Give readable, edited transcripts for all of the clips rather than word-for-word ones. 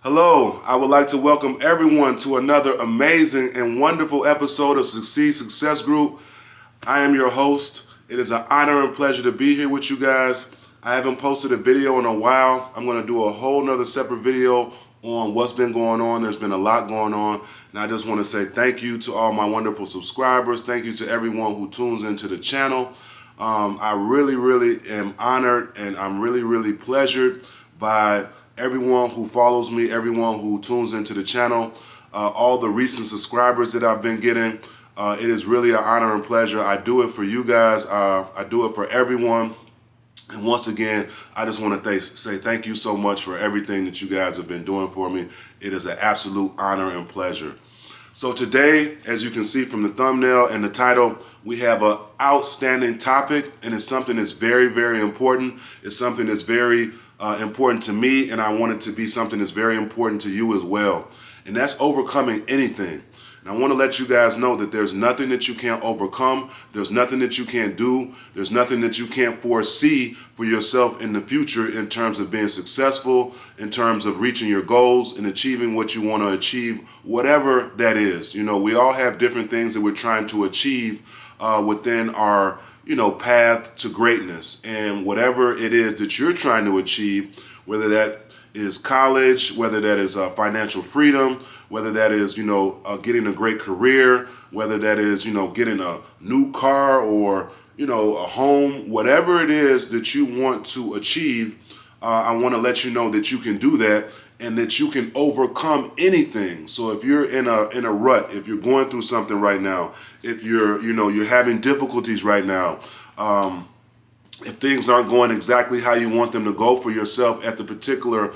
Hello, I would like to welcome everyone to another amazing and wonderful episode of Succeed Success Group. I am your host. It is an honor and pleasure to be here with you guys. I haven't posted a video in a while. I'm going to do a whole nother separate video on what's been going on. There's been a lot going on, and I just want to say thank you to all my wonderful subscribers. Thank you to everyone who tunes into the channel. I really am honored, and I'm really pleasured by everyone who follows me, everyone who tunes into the channel, all the recent subscribers that I've been getting. It is really an honor and pleasure. I do it for you guys. I do it for everyone. And once again, I just want to say thank you so much for everything that you guys have been doing for me. It is an absolute honor and pleasure. So today, as you can see from the thumbnail and the title, we have an outstanding topic, and it's something that's very important. It's something that's very important to me, and I want it to be something that's very important to you as well. And that's overcoming anything. And I want to let you guys know that there's nothing that you can't overcome. There's nothing that you can't do. There's nothing that you can't foresee for yourself in the future in terms of being successful, in terms of reaching your goals and achieving what you want to achieve, whatever that is. You know, we all have different things that we're trying to achieve within our path to greatness. And whatever it is that you're trying to achieve, whether that is college, whether that is financial freedom, whether that is, getting a great career, whether that is, getting a new car or, a home, whatever it is that you want to achieve, I want to let you know that you can do that and that you can overcome anything. So if you're in a rut, if you're going through something right now, if you're having difficulties right now, if things aren't going exactly how you want them to go for yourself at the particular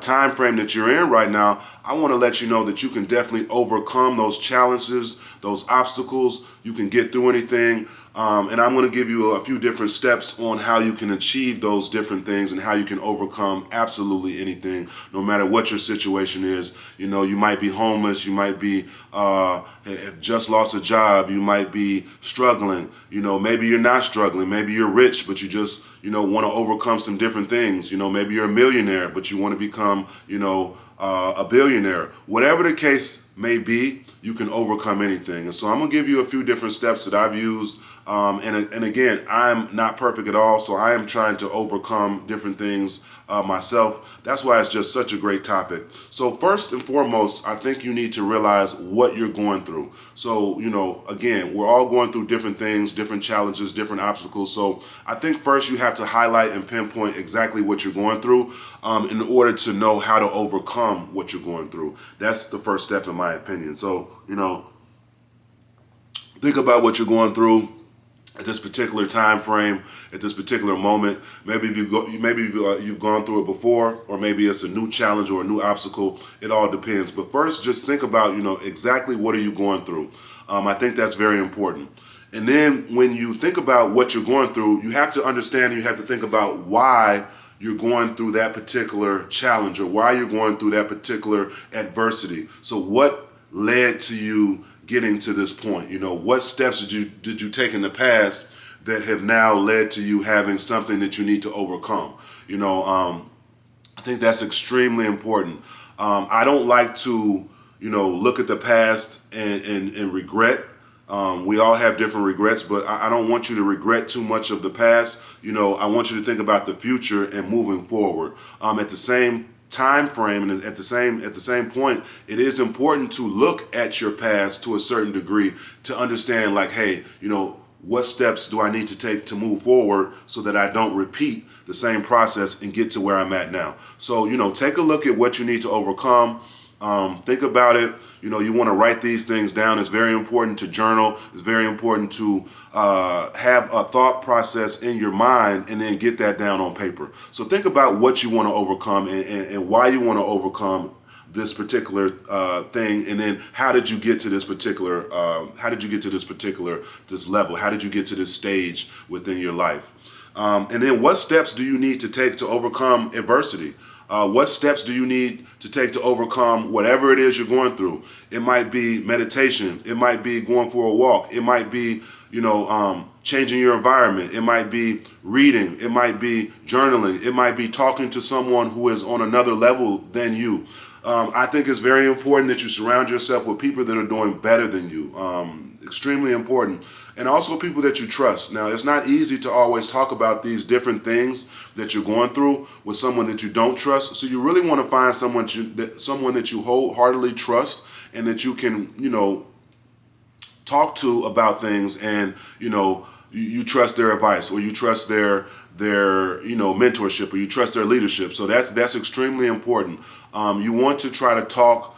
time frame that you're in right now, I want to let you know that you can definitely overcome those challenges, those obstacles. You can get through anything. And I'm going to give you a few different steps on how you can achieve those different things and how you can overcome absolutely anything, no matter what your situation is. You might be homeless, you might be have just lost a job, you might be struggling. Maybe you're not struggling, maybe you're rich, but you just want to overcome some different things. Maybe you're a millionaire, but you want to become a billionaire. Whatever the case may be, you can overcome anything. And so I'm going to give you a few different steps that I've used. And again, I'm not perfect at all, so I am trying to overcome different things myself. That's why it's just such a great topic. So first and foremost, I think you need to realize what you're going through. So, again, we're all going through different things, different challenges, different obstacles. So I think first you have to highlight and pinpoint exactly what you're going through in order to know how to overcome what you're going through. That's the first step in my opinion. So, think about what you're going through at this particular time frame, at this particular moment. Maybe you've gone through it before, or maybe it's a new challenge or a new obstacle. It all depends. But first, just think about exactly what are you going through. I think that's very important. And then when you think about what you're going through, you have to understand, you have to think about why you're going through that particular challenge or why you're going through that particular adversity. So what led to you getting to this point? What steps did you take in the past that have now led to you having something that you need to overcome? I think that's extremely important. I don't like to, look at the past and regret. We all have different regrets, but I don't want you to regret too much of the past. I want you to think about the future and moving forward. At the same time frame and at the same point, it is important to look at your past to a certain degree to understand, like, hey, what steps do I need to take to move forward so that I don't repeat the same process and get to where I'm at now. So, take a look at what you need to overcome. Think about it. You want to write these things down. It's very important to journal. It's very important to have a thought process in your mind and then get that down on paper. So think about what you want to overcome and why you want to overcome this particular thing, and then how did you get to this particular this level? How did you get to this stage within your life? And then what steps do you need to take to overcome adversity? What steps do you need to take to overcome whatever it is you're going through? It might be meditation. It might be going for a walk. It might be, changing your environment. It might be reading. It might be journaling. It might be talking to someone who is on another level than you. I think it's very important that you surround yourself with people that are doing better than you. Extremely important. And also people that you trust. Now, it's not easy to always talk about these different things that you're going through with someone that you don't trust. So you really want to find someone that you wholeheartedly trust and that you can, talk to about things, and you trust their advice, or you trust their mentorship, or you trust their leadership. So that's extremely important. You want to try to talk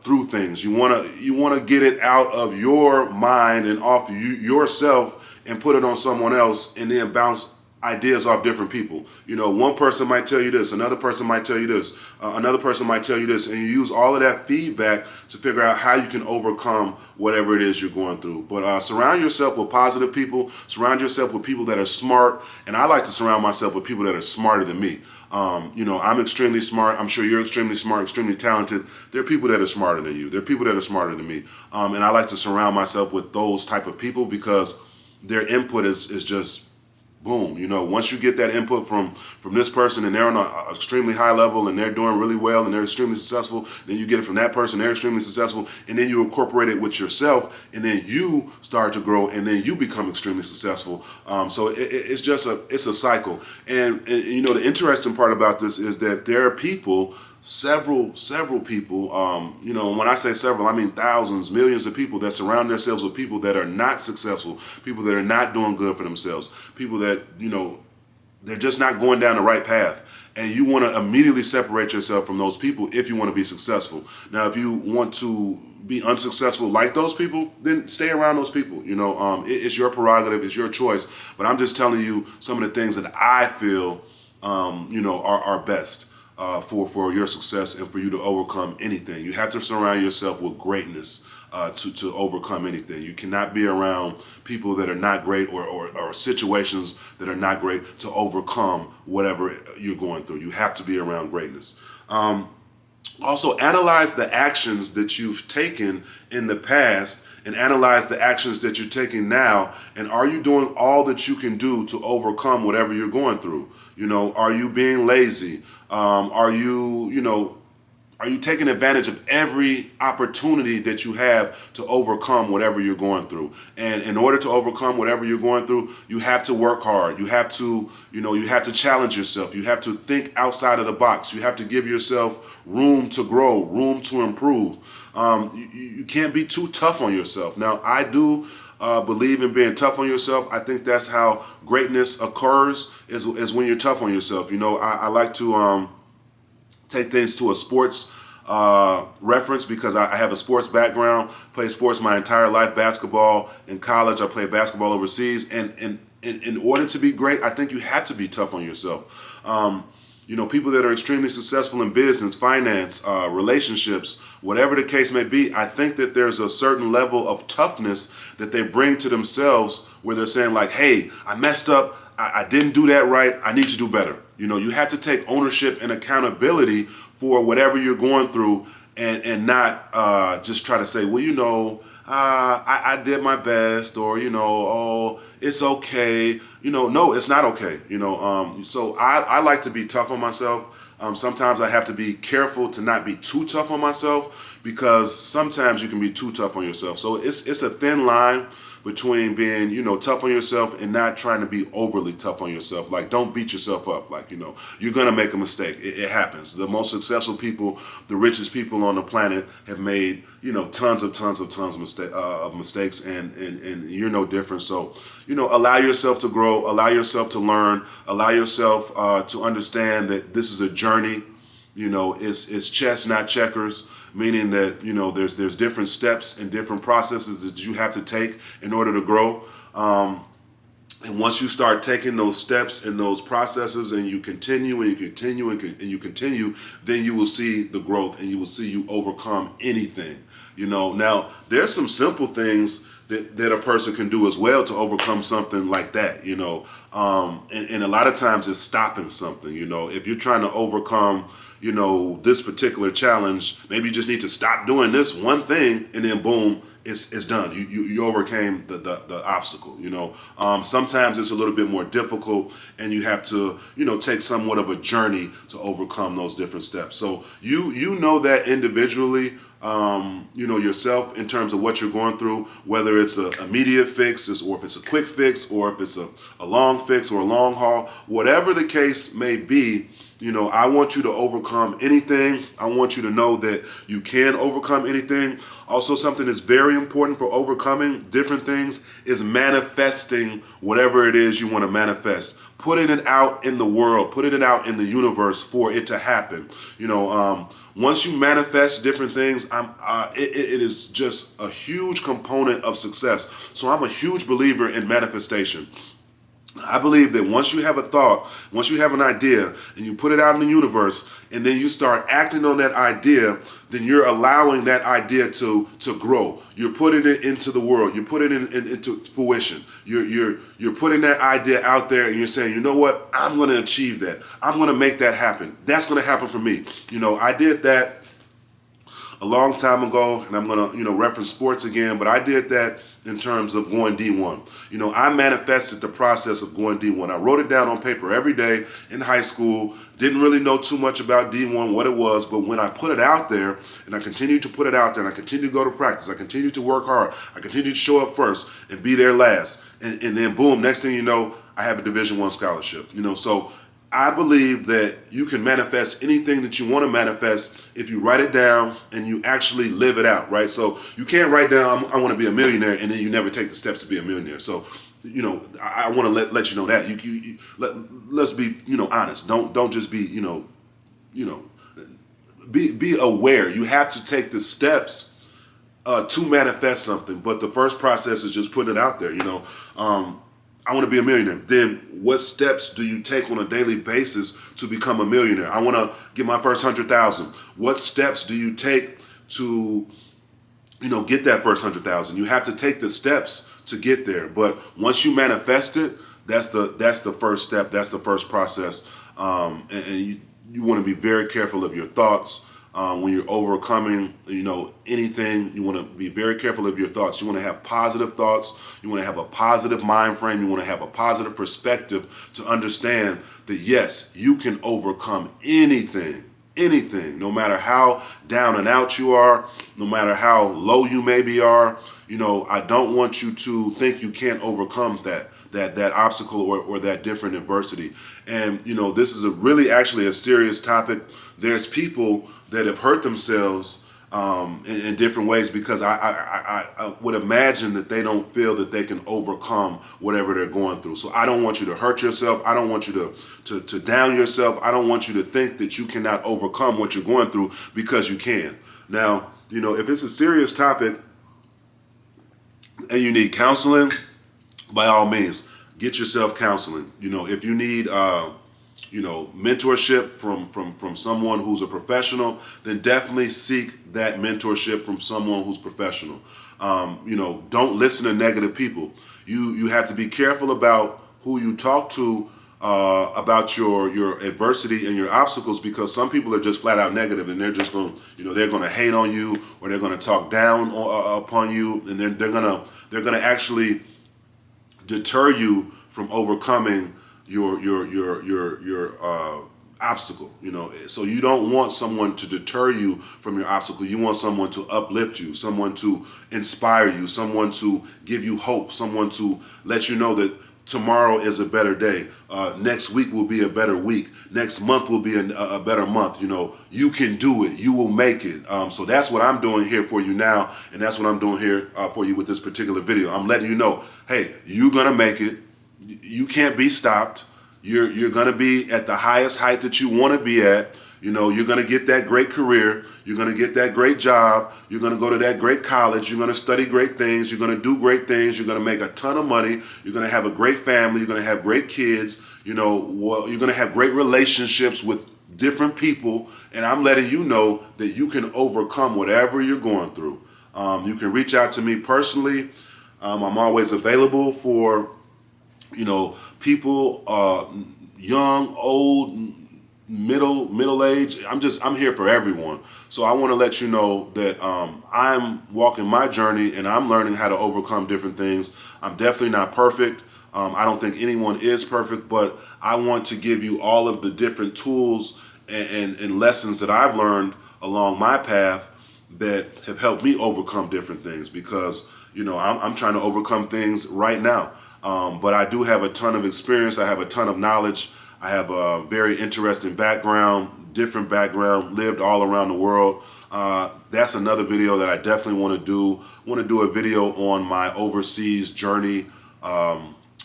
through things. You want to get it out of your mind and off yourself and put it on someone else, and then bounce ideas off different people. One person might tell you this, another person might tell you this, another person might tell you this, and you use all of that feedback to figure out how you can overcome whatever it is you're going through. But surround yourself with positive people, surround yourself with people that are smart, and I like to surround myself with people that are smarter than me. I'm extremely smart. I'm sure you're extremely smart, extremely talented. There are people that are smarter than you. There are people that are smarter than me. And I like to surround myself with those type of people because their input is just boom. Once you get that input from this person, and they're on an extremely high level, and they're doing really well, and they're extremely successful, then you get it from that person, they're extremely successful, and then you incorporate it with yourself, and then you start to grow, and then you become extremely successful. So it's just a cycle. And the interesting part about this is that there are people, several people, when I say several, I mean thousands, millions of people that surround themselves with people that are not successful, people that are not doing good for themselves, people that, they're just not going down the right path. And you want to immediately separate yourself from those people if you want to be successful. Now, if you want to be unsuccessful like those people, then stay around those people. It's your prerogative, it's your choice. But I'm just telling you some of the things that I feel, are best. For your success and for you to overcome anything. You have to surround yourself with greatness to overcome anything. You cannot be around people that are not great, or situations that are not great to overcome whatever you're going through. You have to be around greatness. Also, analyze the actions that you've taken in the past and analyze the actions that you're taking now. And are you doing all that you can do to overcome whatever you're going through? Are you being lazy? Are you taking advantage of every opportunity that you have to overcome whatever you're going through? And in order to overcome whatever you're going through, you have to work hard. You have to, you have to challenge yourself. You have to think outside of the box. You have to give yourself room to grow, room to improve. You can't be too tough on yourself. Now, I do believe in being tough on yourself. I think that's how greatness occurs, is when you're tough on yourself. I like to take things to a sports reference, because I have a sports background, played sports my entire life, basketball in college, I played basketball overseas, and in order to be great, I think you have to be tough on yourself. People that are extremely successful in business, finance, relationships, whatever the case may be, I think that there's a certain level of toughness that they bring to themselves, where they're saying like, hey, I messed up, I didn't do that right, I need to do better. You have to take ownership and accountability for whatever you're going through, and not just try to say, well, I did my best, or, oh, it's okay. No, it's not okay. So I like to be tough on myself. Sometimes I have to be careful to not be too tough on myself, because sometimes you can be too tough on yourself. So it's a thin line between being, tough on yourself and not trying to be overly tough on yourself. Like, don't beat yourself up. Like, you're going to make a mistake. It happens. The most successful people, the richest people on the planet have made, tons of mistakes, and you're no different. So, allow yourself to grow, allow yourself to learn, allow yourself to understand that this is a journey. It's chess, not checkers, meaning that, there's different steps and different processes that you have to take in order to grow. And once you start taking those steps and those processes, and you continue and you continue and you continue, then you will see the growth, and you will see you overcome anything. Now there's some simple things that a person can do as well to overcome something like that, and a lot of times it's stopping something. If you're trying to overcome, this particular challenge. Maybe you just need to stop doing this one thing, and then boom, it's done. You overcame the obstacle. Sometimes it's a little bit more difficult, and you have to take somewhat of a journey to overcome those different steps. So you know that individually. Yourself in terms of what you're going through, whether it's an immediate fix or if it's a quick fix or if it's a long fix or a long haul, whatever the case may be, I want you to overcome anything. I want you to know that you can overcome anything. Also, something that's very important for overcoming different things is manifesting whatever it is you want to manifest. Putting it out in the world, putting it out in the universe for it to happen. Once you manifest different things, it is just a huge component of success. So I'm a huge believer in manifestation. I believe that once you have a thought, once you have an idea, and you put it out in the universe, and then you start acting on that idea, then you're allowing that idea to grow. You're putting it into the world. You're putting it into fruition. You're putting that idea out there, and you're saying, you know what? I'm going to achieve that. I'm going to make that happen. That's going to happen for me. I did that a long time ago, and I'm going to reference sports again, but I did that in terms of going D1. I manifested the process of going D1. I wrote it down on paper every day in high school. Didn't really know too much about D1, what it was, but when I put it out there, and I continued to put it out there, and I continued to go to practice, I continued to work hard, I continued to show up first and be there last, and then boom, next thing you know, I have a Division I scholarship. So I believe that you can manifest anything that you want to manifest if you write it down and you actually live it out, right? So you can't write down, I want to be a millionaire, and then you never take the steps to be a millionaire. So, I want to let you know that. Let's be, honest. Don't just be, be aware. You have to take the steps to manifest something. But the first process is just putting it out there, I want to be a millionaire. Then what steps do you take on a daily basis to become a millionaire? I want to get my first 100,000. What steps do you take to, get that first 100,000? You have to take the steps to get there. But once you manifest it, that's the first step. That's the first process. And you want to be very careful of your thoughts. When you're overcoming, anything, you want to be very careful of your thoughts. You want to have positive thoughts. You want to have a positive mind frame. You want to have a positive perspective to understand that, yes, you can overcome anything, no matter how down and out you are, no matter how low you maybe are. I don't want you to think you can't overcome that obstacle or that different adversity. And, this is actually a serious topic. There's people that have hurt themselves in different ways because I would imagine that they don't feel that they can overcome whatever they're going through. So I don't want you to hurt yourself. I don't want you to down yourself. I don't want you to think that you cannot overcome what you're going through, because you can. Now, if it's a serious topic and you need counseling, by all means, get yourself counseling. If you need mentorship from someone who's a professional, then definitely seek that mentorship from someone who's professional. Don't listen to negative people. You have to be careful about who you talk to about your adversity and your obstacles, because some people are just flat out negative, and they're just going, they're going to hate on you, or they're going to talk down upon you, and they're going to actually deter you from overcoming your obstacle. So you don't want someone to deter you from your obstacle. You want someone to uplift you, someone to inspire you, someone to give you hope, someone to let you know that tomorrow is a better day. Next week will be a better week. Next month will be a better month. You can do it. You will make it. So that's what I'm doing here for you now, and that's what I'm doing here for you with this particular video. I'm letting you know, hey, you're gonna make it. You can't be stopped. You're going to be at the highest height that you want to be at. You're going to get that great career. You're going to get that great job. You're going to go to that great college. You're going to study great things. You're going to do great things. You're going to make a ton of money. You're going to have a great family. You're going to have great kids. You're going to have great relationships with different people. And I'm letting you know that you can overcome whatever you're going through. You can reach out to me personally. I'm always available for people, young, old, middle age. I'm here for everyone. So I want to let you know that I'm walking my journey and I'm learning how to overcome different things. I'm definitely not perfect. I don't think anyone is perfect, but I want to give you all of the different tools and lessons that I've learned along my path that have helped me overcome different things, because I'm trying to overcome things right now. But I do have a ton of experience. I have a ton of knowledge. I have a very interesting background, different background, lived all around the world. That's another video that I definitely want to do. Want to do a video on my overseas journey.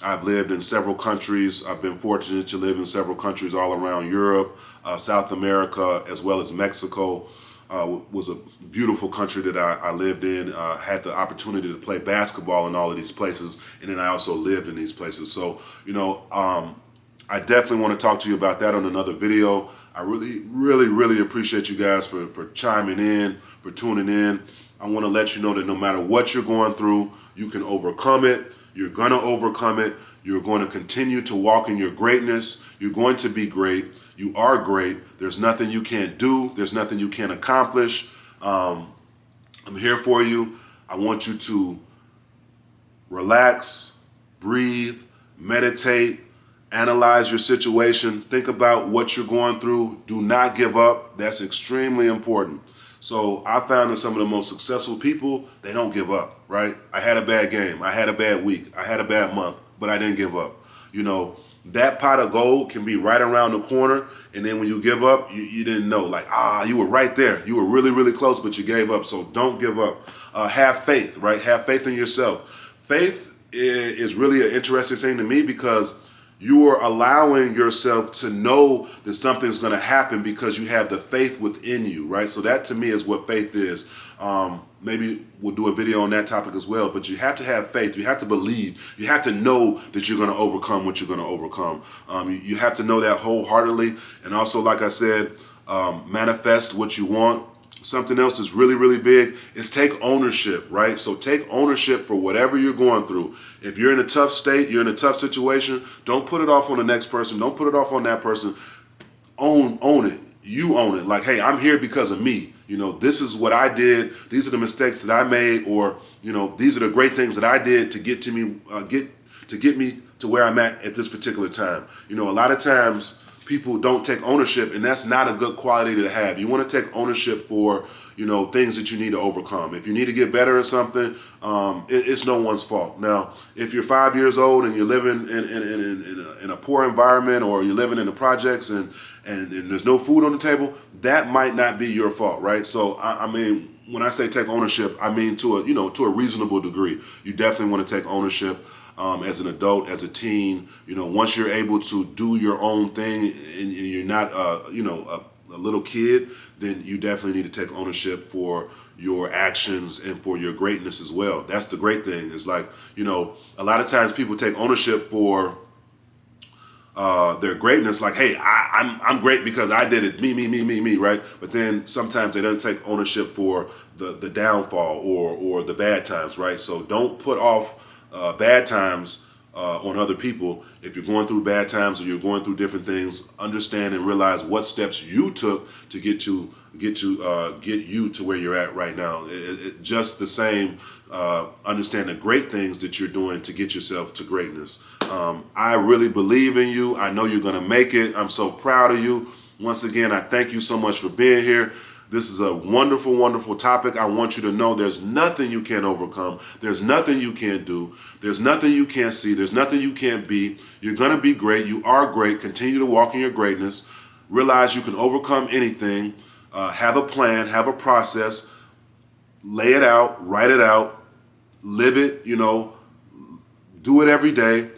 I've lived in several countries. I've been fortunate to live in several countries all around Europe, South America, as well as Mexico. Was a beautiful country that I lived in. Had the opportunity to play basketball in all of these places, and then I also lived in these places. So, I definitely want to talk to you about that on another video. I really appreciate you guys for chiming in, for tuning in. I want to let you know that no matter what you're going through, you can overcome it. You're going to overcome it. You're going to continue to walk in your greatness. You're going to be great. You are great. There's nothing you can't do. There's nothing you can't accomplish. I'm here for you. I want you to relax, breathe, meditate, analyze your situation. Think about what you're going through. Do not give up. That's extremely important. So I found that some of the most successful people, they don't give up, right? I had a bad game. I had a bad week. I had a bad month, but I didn't give up. That pot of gold can be right around the corner, and then when you give up, you didn't know. You were right there. You were really close, but you gave up. So don't give up. Have faith, right? Have faith in yourself. Faith is really an interesting thing to me, because you are allowing yourself to know that something's going to happen because you have the faith within you, right? So that to me is what faith is. Maybe we'll do a video on that topic as well, but you have to have faith. You have to believe. You have to know that you're going to overcome what you're going to overcome. You have to know that wholeheartedly. And also, like I said, manifest what you want. Something else is really big is take ownership, right? So take ownership for whatever you're going through. If you're in a tough state, you're in a tough situation, don't put it off on the next person. Don't put it off on that person. Own it. You own it. Like, hey, I'm here because of me. This is what I did. These are the mistakes that I made, or these are the great things that I did to get me to where I'm at this particular time. A lot of times people don't take ownership, and that's not a good quality to have. You want to take ownership for things that you need to overcome. If you need to get better at something, it's no one's fault. Now, if you're 5 years old and you're living in a poor environment, or you're living in the projects and there's no food on the table, that might not be your fault, right? So I mean, when I say take ownership, I mean to a reasonable degree. You definitely want to take ownership. As an adult, as a teen, once you're able to do your own thing and you're not, a little kid, then you definitely need to take ownership for your actions and for your greatness as well. That's the great thing. It's like, a lot of times people take ownership for their greatness, like, hey, I'm great because I did it, me, right? But then sometimes they don't take ownership for the downfall or the bad times, right? So don't put off bad times on other people. If you're going through bad times or you're going through different things, understand and realize what steps you took to get you to where you're at right now. Just the same, understand the great things that you're doing to get yourself to greatness. I really believe in you. I know you're going to make it. I'm so proud of you. Once again, I thank you so much for being here. This is a wonderful topic. I want you to know there's nothing you can't overcome. There's nothing you can't do. There's nothing you can't see. There's nothing you can't be. You're going to be great. You are great. Continue to walk in your greatness. Realize you can overcome anything. Have a plan. Have a process. Lay it out. Write it out. Live it. Do it every day.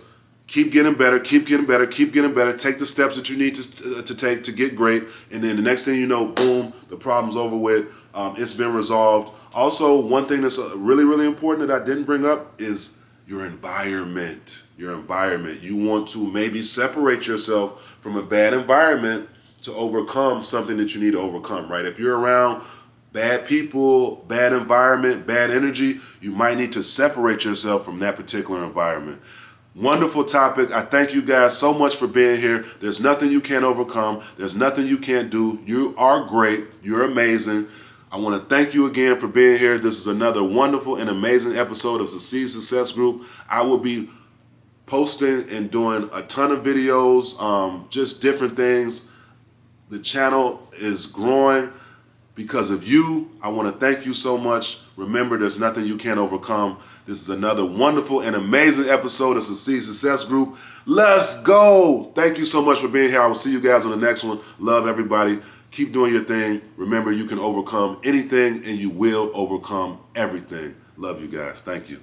Keep getting better, keep getting better, keep getting better. Take the steps that you need to take to get great. And then the next thing you know, boom, the problem's over with. It's been resolved. Also, one thing that's really important that I didn't bring up is your environment. Your environment. You want to maybe separate yourself from a bad environment to overcome something that you need to overcome, right? If you're around bad people, bad environment, bad energy, you might need to separate yourself from that particular environment. Wonderful topic. I thank you guys so much for being here. There's nothing you can't overcome. There's nothing you can't do. You are great. You're amazing. I want to thank you again for being here. This is another wonderful and amazing episode of Succeed Success Group. I will be posting and doing a ton of videos, just different things. The channel is growing because of you. I want to thank you so much. Remember, there's nothing you can't overcome. This is another wonderful and amazing episode of Succeed Success Group. Let's go. Thank you so much for being here. I will see you guys on the next one. Love everybody. Keep doing your thing. Remember, you can overcome anything and you will overcome everything. Love you guys. Thank you.